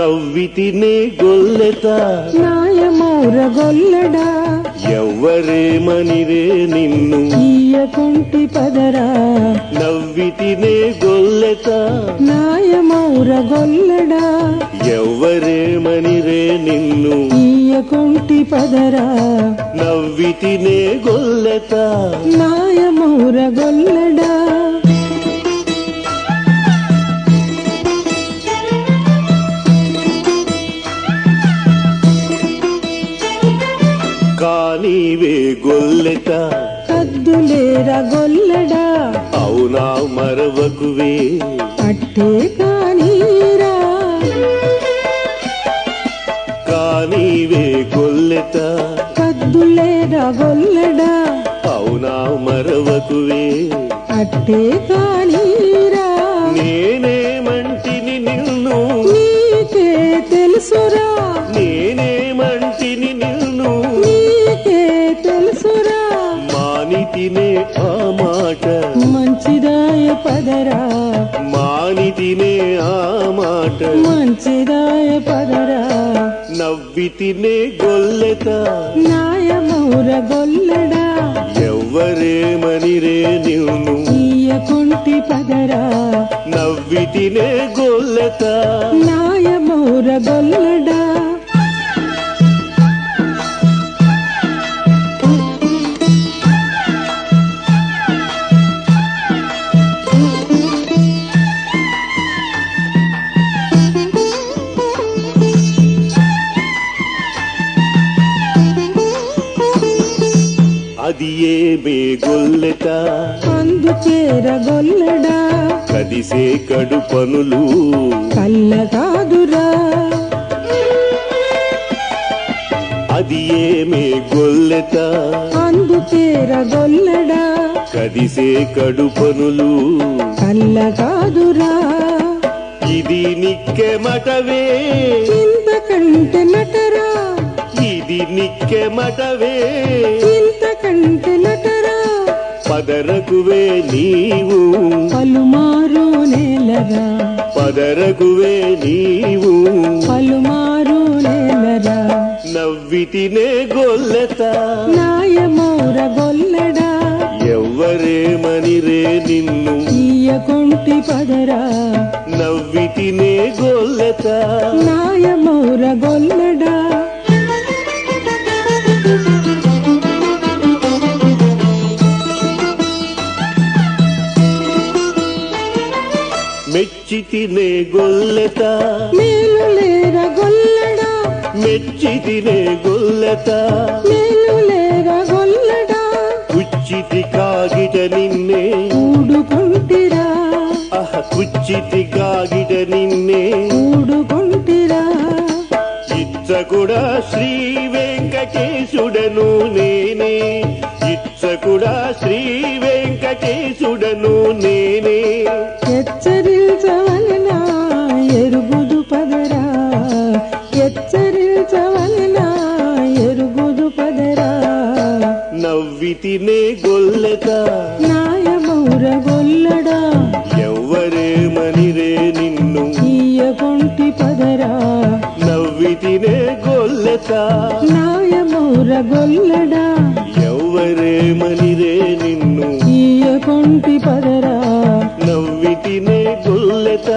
నవ్వితినే గొల్లెత నాయమౌర గొల్లడా ఎవ్వరేమనిరే నిన్ను ఈయకుంటి పదరా నవ్వితినే గొల్లెత నాయమౌర గొల్లడా ఎవ్వరేమనిరే నిన్ను ఈయకుంటి పదరా నవ్వితినే గొల్లెత నాయమౌర గొల్లడా కానీవే గొల్లెత కద్దులేరా గొల్లడా అవునా మరవకువే అట్టే కానీరా కానీవే గొల్లెత కద్దులేరా గొల్లడా అవునా మరవకువే అట్టే కానీరా నేనేమంటిని నిన్ను నీకే తెలుసురా నేనేమంటిని నిన్ను నీకే తెలుసురా మానితినే ఆ మాట మంచిదాయ పదరా మానితినే ఆ మాట మంచిదాయ పదరా నవ్వితినే గొల్లెత నాయమౌర గొల్లడా ఎవ్వరేమనిరే నిన్ను ఈయకుంటి పదరా నవ్వితినే గొల్లెత నాయమౌర గొల్లడా అది ఏమే గొల్లెత అందుచేర గొల్లడా కదిసే కడుపనులు కళ్ళ కాదురా అది ఏమే గొల్లెత అందుచేర గొల్లడా కదిసే కడుపనులు కళ్ళ కాదురా ఇది నిక్కెమటవే ఇంతకంటే నటరా ఇది నిక్కెమటవే ఇంతకంటే నటరా పదరకువే నీవు పలుమారు నేలరా పదరకువే నీవు పలుమారు నేలరా నవ్వితినే గొల్లెత నాయమౌర గొల్లడా ఎవ్వరేమనిరే నిన్ను ఈయకుంటి పదరా నవ్వితినే గొల్లెత నాయమౌర గొల్లడా మెచ్చితినే గొల్లెత మేలులేర గొల్లడా మెచ్చితినే గొల్లెత మేలులేర గొల్లడా కుచ్చితి కాగిట నిన్నే ఊడుకుంటిరా కుచ్చితి కాగిట నిన్నే ఊడుకుంటిరా ఇచ్చకుడా శ్రీ వెంకటేశుడను నేనే ఇచ్చకుడా శ్రీ వెంకటేశుడను నేనే హెచ్చరించవలనా ఎరుగుదు పదరా హెచ్చరించవలనా ఎరుగుదు పదరా నవ్వితినే గొల్లెత నాయమౌర గొల్లడా ఎవ్వరేమనిరే నిన్ను ఈయకుంటి పదరా నవ్వితినే గొల్లెత నాయమౌర గొల్లడా ఎవ్వరేమనిరే నిన్ను ఈయకుంటి పదరా నవ్వితినే గొల్లెత